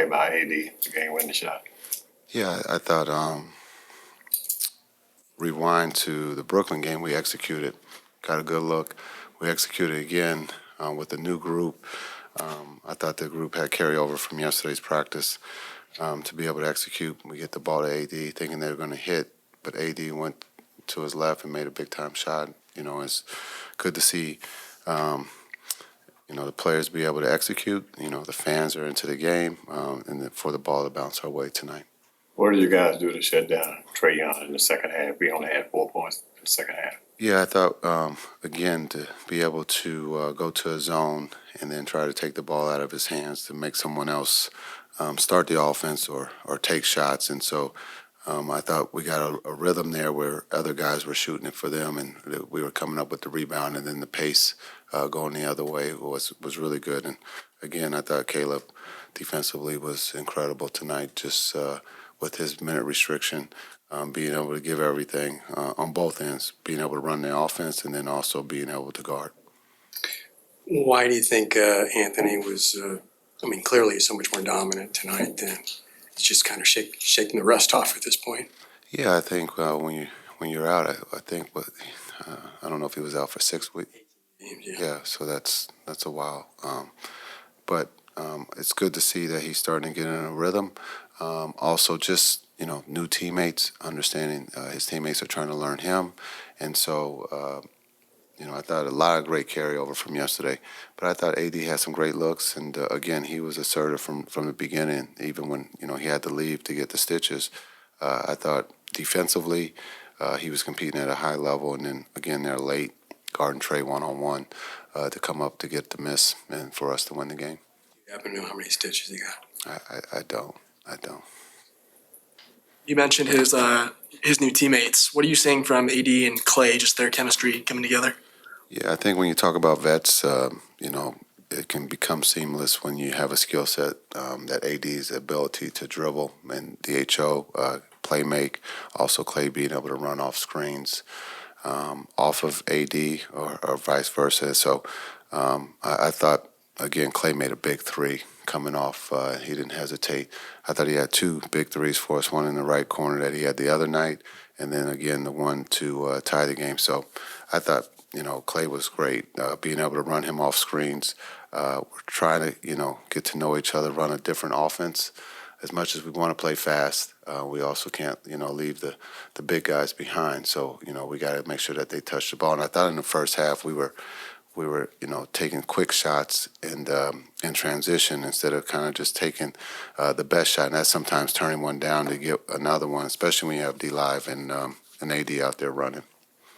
play by AD, the game-winning shot. Yeah, I thought rewind to the Brooklyn game, we executed, got a good look. We executed again with a new group. I thought the group had carryover from yesterday's practice to be able to execute. We get the ball to AD thinking they were going to hit, but AD went to his left and made a big-time shot. You know, it's good to see, the players be able to execute. You know, the fans are into the game, and for the ball to bounce our way tonight. What did you guys do to shut down Trae Young in the second half? We only had 4 points in the second half. Yeah, I thought, again, to be able to go to a zone and then try to take the ball out of his hands to make someone else start the offense or take shots. And so I thought we got a rhythm there where other guys were shooting it for them, and we were coming up with the rebound, and then the pace going the other way was really good. And again, I thought Caleb defensively was incredible tonight, just with his minute restriction, being able to give everything on both ends, being able to run the offense and then also being able to guard. Why do you think Anthony was, clearly so much more dominant tonight than it's just kind of shaking the rust off at this point? Yeah, I think when you're out, I think I don't know if he was out for 6 weeks. Yeah, so that's a while. But it's good to see that he's starting to get in a rhythm. Also, just new teammates, understanding his teammates are trying to learn him, and so I thought a lot of great carryover from yesterday. But I thought AD had some great looks, and again, he was assertive from the beginning, even when he had to leave to get the stitches. I thought defensively he was competing at a high level, and then again they're late guarding Trae one-on-one to come up to get the miss and for us to win the game. You happen to know how many stitches he got? I don't. You mentioned his new teammates. What are you seeing from AD and Klay, just their chemistry coming together? Yeah, I think when you talk about vets, it can become seamless when you have a skill set that AD's ability to dribble and DHO, play make, also Klay being able to run off screens off of AD or vice versa. So I thought, again, Klay made a big three coming off. He didn't hesitate. I thought he had 2 big threes for us, one in the right corner that he had the other night, and then again the one to tie the game. So I thought, Klay was great, being able to run him off screens. We're trying to, get to know each other, run a different offense. As much as we want to play fast, we also can't, leave the big guys behind. So, we got to make sure that they touch the ball. And I thought in the first half we were, taking quick shots and in transition instead of kind of just taking the best shot. And that's sometimes turning one down to get another one, especially when you have D-Live and AD out there running.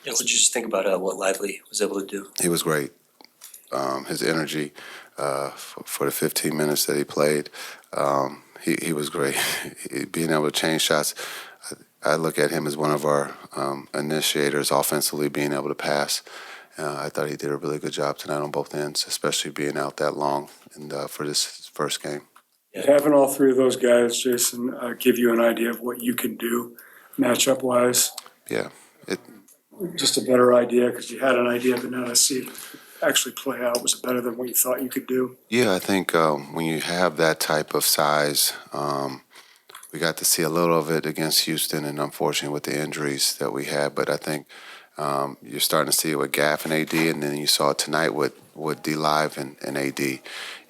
Yeah, what did you just think about what Lively was able to do? He was great. His energy for the 15 minutes that he played, he was great. Being able to change shots, I look at him as one of our initiators offensively, being able to pass. I thought he did a really good job tonight on both ends, especially being out that long and for this first game. Having all 3 of those guys, Jason, give you an idea of what you can do matchup-wise? Yeah. Just a better idea because you had an idea, but now to see it actually play out, was it better than what you thought you could do? Yeah, I think when you have that type of size, we got to see a little of it against Houston, and unfortunately with the injuries that we had. But I think you're starting to see it with Gaff and AD, and then you saw it tonight with D-Live and AD.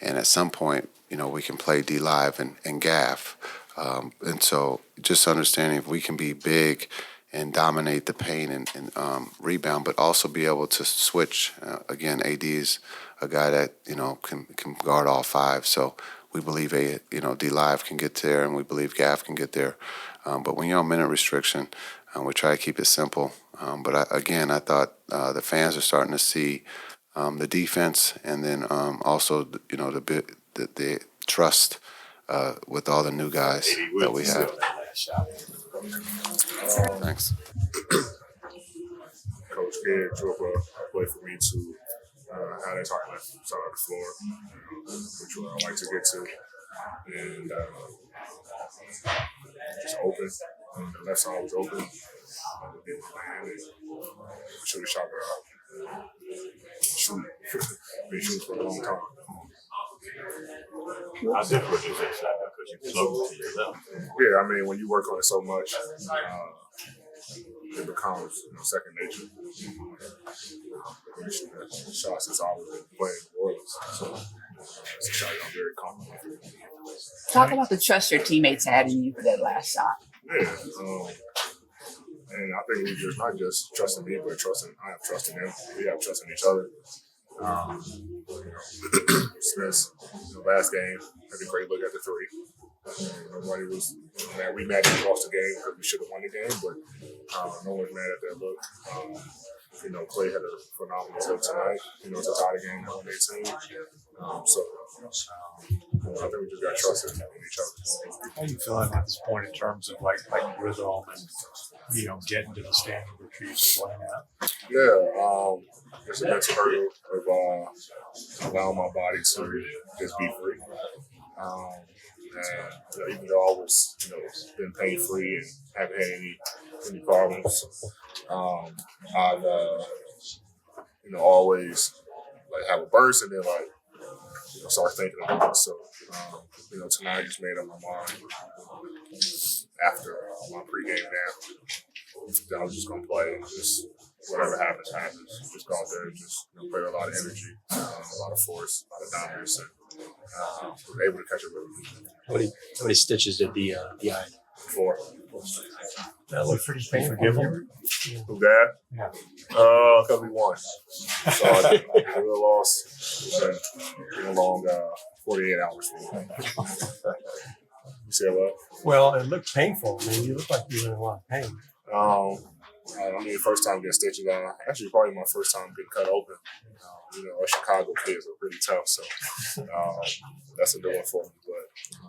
And at some point, we can play D-Live and Gaff. And so just understanding if we can be big and dominate the paint and rebound, but also be able to switch. Again, AD is a guy that, can guard all 5. So we believe, D-Live can get there, and we believe Gaff can get there. But when you're on minute restriction, we try to keep it simple. But I thought the fans are starting to see the defense, and then also, the trust with all the new guys that we have. Thanks. Coach Gary drew up a play for me to have that talking left side of the floor, which I like to get to, and just open. The left side was open. Shoot a shot out. Shoot. Been shooting for a long time. How difficult is that shot because you float to your left? Yeah, I mean, when you work on it so much, it becomes second nature. The shots has always been playing in New Orleans, so it's a shot I'm very confident with. Talk about the trust your teammates had in you for that last shot. Yeah, and I think we just not just trusting me, but I have trust in them. We have trust in each other. Since the last game, had a great look at the three. Nobody was mad. We mad that we lost the game because we should have won the game, but no one's mad at that look. Klay had a phenomenal look tonight. To tie the game on 18. I think we just got trust in each other. How are you feeling at this point in terms of like rhythm and getting to the standard which you're playing at? Yeah, it's a mental hurdle of allowing my body to just be free. And even though I was been pain free and haven't had any problems, I've always have a burst and then start thinking about it. So tonight I just made up my mind after my pregame nap that I was just gonna play. Just whatever happens, happens. Just go out there and just play with a lot of energy, a lot of force, a lot of dominance, and was able to catch it really good. How many stitches did the eye? 4. That looked pretty painful. Who that? Yeah. Because we won. So a real loss. It's been a long 48 hours for me. You say what? Well, it looked painful. I mean, you look like you were in a lot of pain. First time getting stitches on. Actually, probably my first time getting cut open. Us Chicago kids are pretty tough, so that's a good one for me. But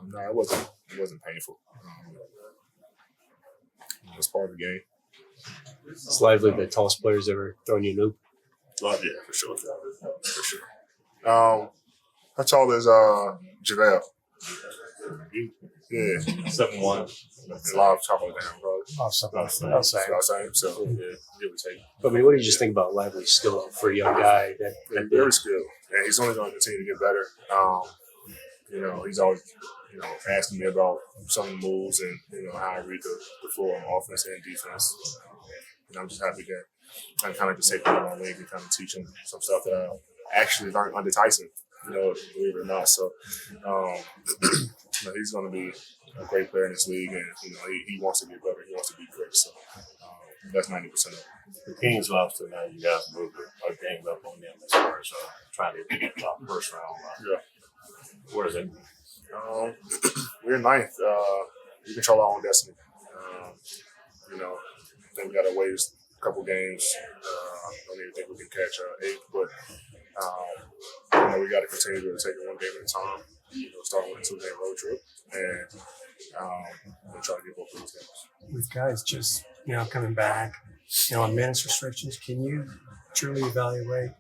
no, it wasn't painful. It's part of the game. It's lively the tallest players ever thrown you a loop. Yeah, for sure. How tall is JaVale? Yeah, 7'1". A lot of chocolate down, probably. Oh, something else. So yeah, give or take. I mean, what do you just think about Lively's skill for a young guy? He's very skilled, and he's only going to continue to get better. He's always, asking me about some of the moves and how I read the floor on offense and defense. And I'm just happy that I kind of just take him on my wing and kind of teach him some stuff that I actually learned under Tyson. Believe it or not. So, he's going to be a great player in this league, and he wants to get better. He wants to be great. So that's 90% of it. The Kings lost tonight. You guys moved a game up on them as far as trying to get the top first round. Yeah. What is it? We're in 9th. We control our own destiny. I think we got to wait a couple games. I don't even think we can catch 8th, but we got to continue to take it one game at a time. Starting with a 2-game road trip, and we'll try to get both of those games. With guys just coming back, on minutes restrictions, can you truly evaluate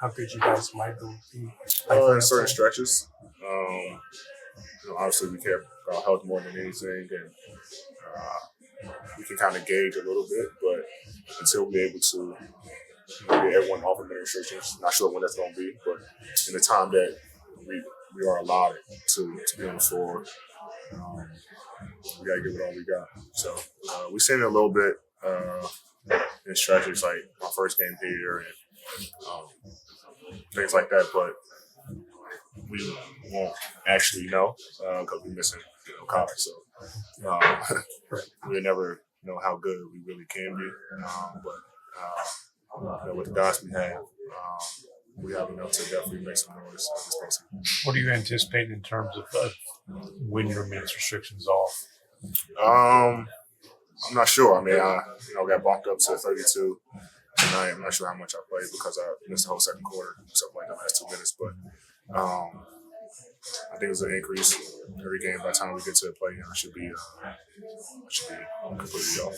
how good you guys might be? In certain stretches, obviously we care about health more than anything, and we can kind of gauge a little bit, but until we're able to get everyone off of minute restrictions, not sure when that's going to be, but in the time that we are allowed to be on the floor, we got to give it all we got. So we've seen it a little bit in stretches, like my first game here and things like that, but we won't actually know because we're missing college. So we'll never know how good we really can be. But with the guys we have, we have enough to definitely make some noise this postseason. What are you anticipating in terms of when your minutes restrictions off? I'm not sure. I mean, I got bumped up to 32 tonight. I'm not sure how much I played because I missed the whole second quarter, stuff like the last 2 minutes. But I think it was an increase every game. By the time we get to the play, I should be completely off.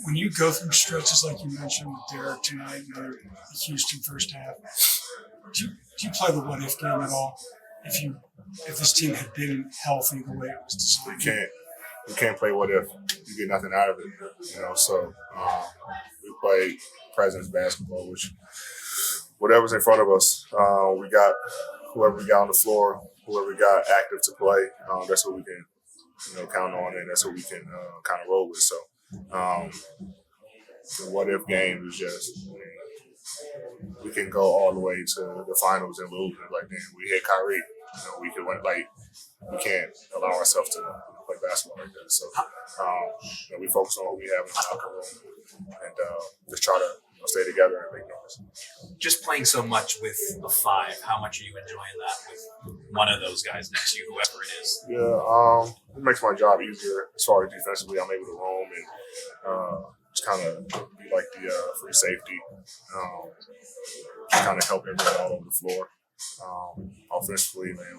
When you go through stretches like you mentioned with Derek tonight and the Houston first half, do you play the what if game at all? If this team had been healthy the way it was designed, you can't play what if. You get nothing out of it. So we play presence basketball, which whatever's in front of us, we got whoever we got on the floor, whoever we got active to play, that's what we can, count on, and that's what we can kind of roll with. So the what if game is just, we can go all the way to the finals and lose. Like, then we hit Kyrie, we can win. Like, we can't allow ourselves to play basketball like that. So we focus on what we have in the locker room and just try to stay together and make noise. Just playing so much with a five, how much are you enjoying that with one of those guys next to you, whoever it is? Yeah, it makes my job easier as far as defensively. I'm able to roam and just kind of be like the free safety, just kind of help everyone all over the floor. Offensively, man,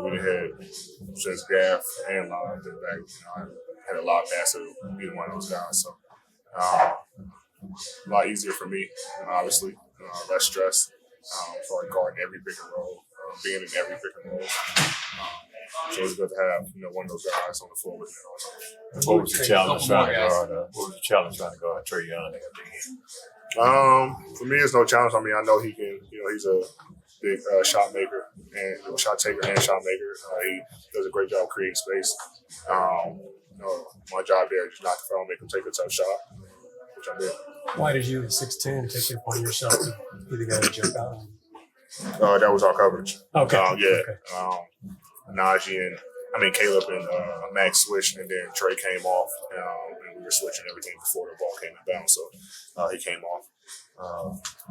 we had since Gaff and Lon did back. I had a lot of passes with either one of those guys, so a lot easier for me. Obviously, less stress as far as guarding every pick and roll, being in every pick and roll. So it's good to have one of those guys on the floor with me all the time. What was the challenge trying to guard? Trae Young? For me, it's no challenge. I mean, I know he can. He's a big shot maker and shot taker and shot maker. He does a great job creating space. My job there is just not to foul, make him take a tough shot, which I did. Why did you at 6'10" take it upon yourself to be the guy to jump out on? That was our coverage. Okay. Okay. Najee and Caleb and Max switched, and then Trey came off, and we were switching everything before the ball came in bounds. So he came off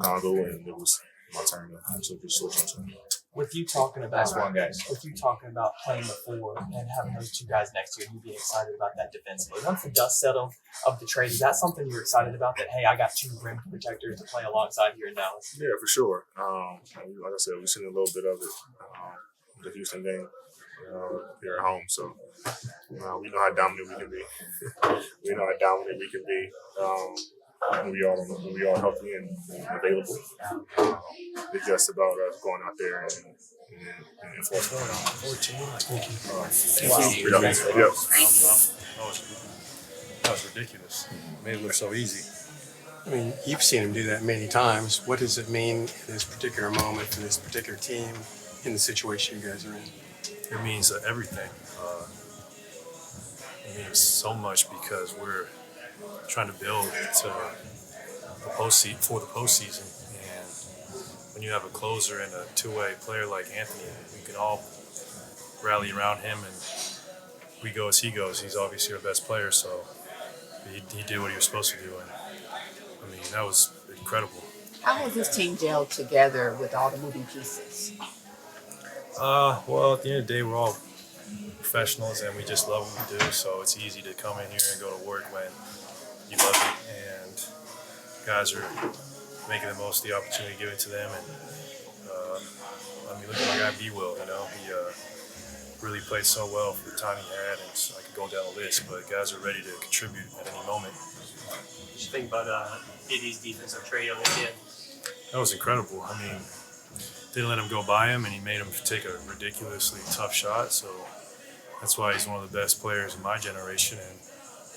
Congo, and it was my turn to just switch into him. With you talking about That's one guy. with you talking about playing the four and having those two guys next to you, and you being excited about that defensively. Once the dust settled of the trade, is that something you're excited about? That hey, I got two rim protectors to play alongside here in Dallas. Yeah, for sure. Like I said, we've seen a little bit of it the Houston game here at home. So we know how dominant we can be. We know how dominant we can be. When we are healthy and available. It's just about us going out there and enforcing. 14, Wow. Yep. That was ridiculous. It made it look so easy. I mean, you've seen him do that many times. What does it mean in this particular moment for this particular team in the situation you guys are in? It means everything. It means so much because we're trying to build to the postseason, and when you have a closer and a two-way player like Anthony, we can all rally around him, and we go as he goes. He's obviously our best player, so he did what he was supposed to do, and I mean that was incredible. How has this team gelled together with all the moving pieces? Well, at the end of the day, we're all professionals, and we just love what we do, so it's easy to come in here and go to work when you love it, and guys are making the most of the opportunity given to them. And look at my guy B-Will, he really played so well for the time he had, and so I could go down the list, but guys are ready to contribute at any moment. What did you think about AD's defensive trade on the end? That was incredible. I mean, didn't let him go by him, and he made him take a ridiculously tough shot, so that's why he's one of the best players in my generation, and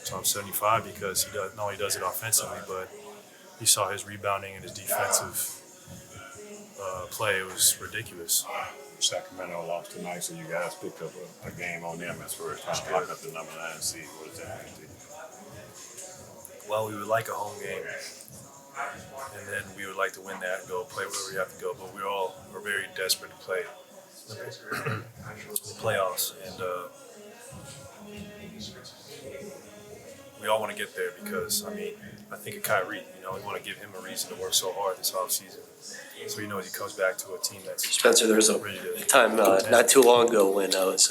top 75 because he not only does it offensively, but you saw his rebounding and his defensive play. It was ridiculous. Sacramento lost tonight, so you guys picked up a game on them as far as trying to lock up the number 9 seed. What does that mean to you? Well, we would like a home game, and then we would like to win that and go play wherever we have to go. But we're very desperate to play the playoffs, and we all want to get there because, I think of Kyrie. We want to give him a reason to work so hard this offseason. So he knows he comes back to a team that's Spencer, there was a ready to time not too long ago when it was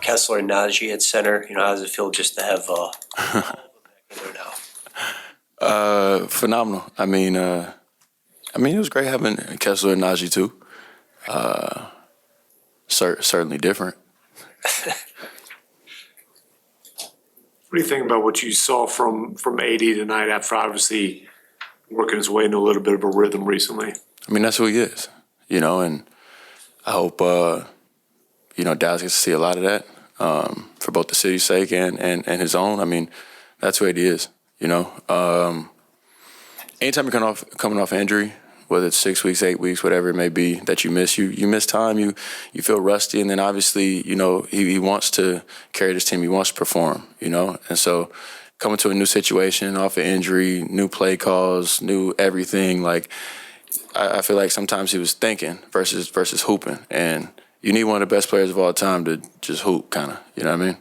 Kessler and Najee at center. How does it feel just to have there now? Phenomenal. I mean, it was great having Kessler and Najee too. Certainly different. What do you think about what you saw from AD tonight after obviously working his way into a little bit of a rhythm recently? That's who he is, and I hope, Dallas gets to see a lot of that for both the city's sake and his own. That's who AD is, Anytime you're coming off injury, whether it's 6 weeks, 8 weeks, whatever it may be that you miss. You miss time, you feel rusty, and then obviously, he wants to carry this team. He wants to perform, And so coming to a new situation, off an injury, new play calls, new everything, like I feel like sometimes he was thinking versus hooping. And you need one of the best players of all time to just hoop, kind of, you know what I mean?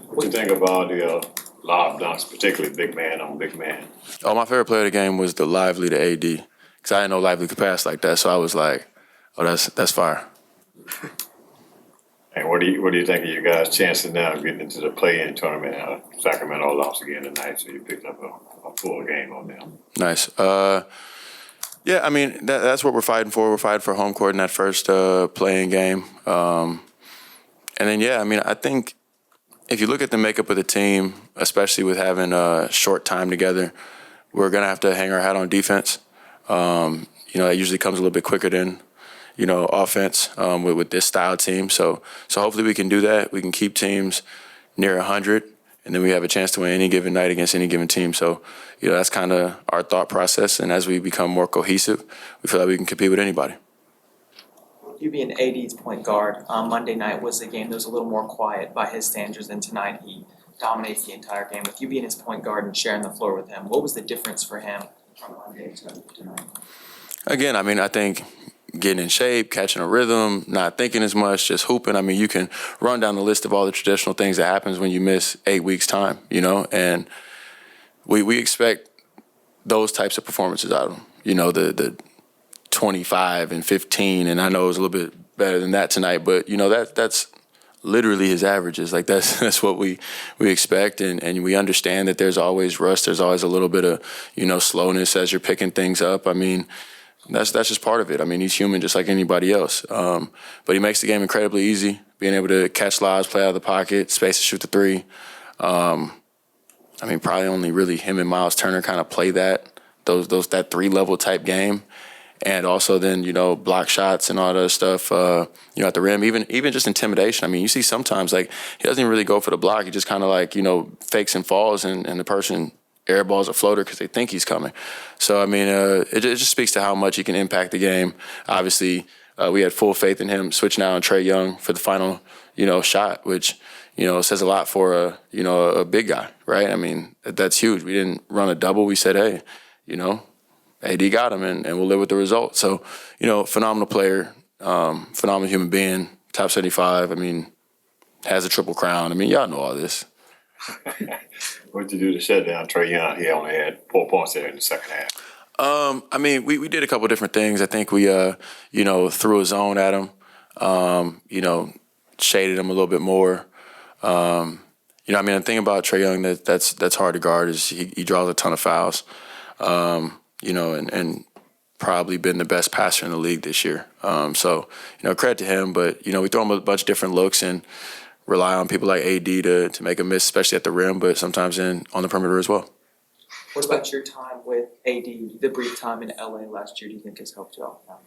What do you think about the lob dunks, particularly big man on big man? Oh, my favorite player of the game was the Lively to AD, because I didn't know Lively could pass like that. So I was like, oh, that's fire. And what do you think of your guys' chances now of getting into the play-in tournament? Sacramento lost again tonight, so you picked up a full game on them. Nice. Yeah, I mean, that's what we're fighting for. We're fighting for home court in that first playing game. And then, yeah, I mean, I think if you look at the makeup of the team, especially with having a short time together, we're going to have to hang our hat on defense. It usually comes a little bit quicker than, offense with this style team. So hopefully we can do that. We can keep teams near 100, and then we have a chance to win any given night against any given team. So, that's kind of our thought process. And as we become more cohesive, we feel like we can compete with anybody. You being AD's point guard, Monday night was a game that was a little more quiet by his standards than tonight. He dominates the entire game. With you being his point guard and sharing the floor with him, what was the difference for him from Monday to tonight? Again, I mean, I think getting in shape, catching a rhythm, not thinking as much, just hooping. I mean, you can run down the list of all the traditional things that happens when you miss 8 weeks' time, and we expect those types of performances out of him. The 25 and 15, and I know it was a little bit better than that tonight, but that's literally his averages. Like that's what we expect, and we understand that there's always rust, there's always a little bit of slowness as you're picking things up. I mean, that's just part of it. I mean, he's human just like anybody else, but he makes the game incredibly easy, being able to catch lobs, play out of the pocket, space to shoot the three. I mean, probably only really him and Miles Turner kind of play that 3-level type game. And also then, block shots and all that stuff, at the rim, even just intimidation. I mean, you see sometimes, like, he doesn't even really go for the block. He just kind of, like, fakes and falls, and the person airballs a floater because they think he's coming. So, I mean, it just speaks to how much he can impact the game. Obviously, we had full faith in him switching out on Trae Young for the final, shot, which, says a lot for a big guy, right? I mean, that's huge. We didn't run a double. We said, hey, AD got him, and we'll live with the result. So, phenomenal player, phenomenal human being, top 75. I mean, has a triple crown. I mean, y'all know all this. What'd you do to shut down Trae Young? He only had 4 points there in the second half. I mean, we did a couple different things. I think we, threw a zone at him, shaded him a little bit more. I mean, the thing about Trae Young that's hard to guard is he draws a ton of fouls. And probably been the best passer in the league this year. So, credit to him, but, we throw him a bunch of different looks and rely on people like AD to make a miss, especially at the rim, but sometimes on the perimeter as well. What about your time with AD, the brief time in LA last year, do you think has helped you out now?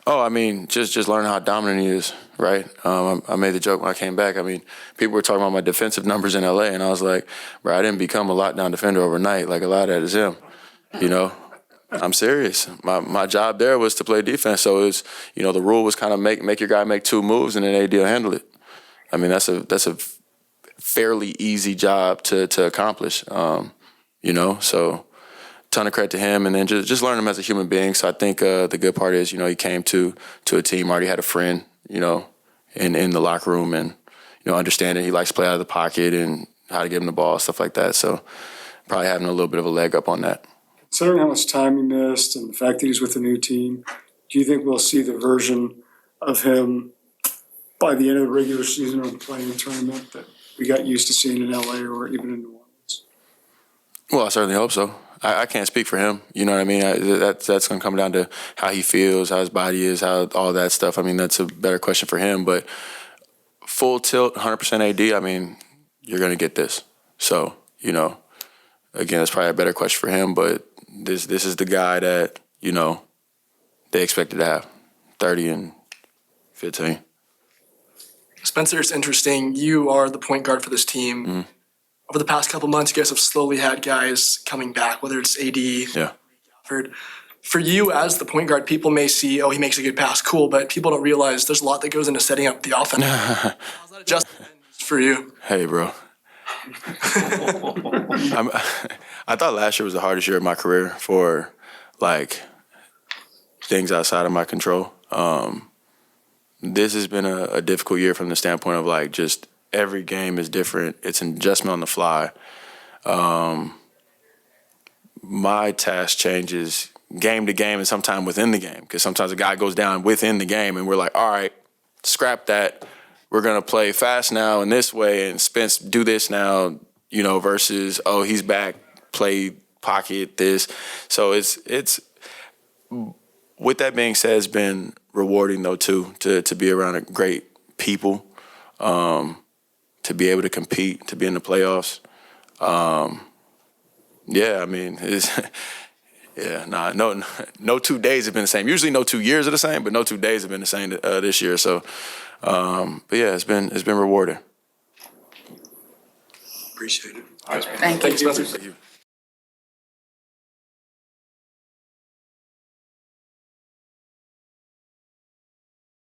Oh, I mean, just learning how dominant he is, right? I made the joke when I came back. I mean, people were talking about my defensive numbers in LA, and I was like, bro, I didn't become a lockdown defender overnight. Like, a lot of that is him. I'm serious. My job there was to play defense. So it's, the rule was kind of make your guy make 2 moves and then AD will handle it. I mean, that's a fairly easy job to accomplish. So ton of credit to him, and then just learn him as a human being. So I think the good part is, he came to a team, already had a friend, in the locker room, and understanding he likes to play out of the pocket and how to give him the ball, stuff like that. So probably having a little bit of a leg up on that. Considering how much time he missed and the fact that he's with a new team, do you think we'll see the version of him by the end of the regular season or the playing tournament that we got used to seeing in LA or even in New Orleans? Well, I certainly hope so. I can't speak for him. You know what I mean? That's going to come down to how he feels, how his body is, how all that stuff. I mean, that's a better question for him. But full tilt, 100% AD, I mean, you're going to get this. So, again, that's probably a better question for him. But this is the guy that, they expected to have 30 and 15. Spencer, it's interesting. You are the point guard for this team. Mm-hmm. Over the past couple months, you guys have slowly had guys coming back, whether it's AD, yeah, Gafford. for you as the point guard, people may see, oh, he makes a good pass, cool, but people don't realize there's a lot that goes into setting up the offense. How's that adjustment for you? Hey, bro. I thought last year was the hardest year of my career for like things outside of my control. This has been a difficult year from the standpoint of like just every game is different. It's an adjustment on the fly. My task changes game to game and sometimes within the game, because sometimes a guy goes down within the game and we're like, all right, scrap that. We're going to play fast now in this way and Spence do this now, you know, versus, oh, he's back, play pocket this. So it's with that being said, it's been rewarding though too, to be around a great people, to be able to compete, to be in the playoffs. Yeah, I mean, no 2 days have been the same. Usually no 2 years are the same, but no 2 days have been the same this year. So, but yeah, it's been rewarding. Appreciate it. Thank you. Thanks, Spencer. Thank you.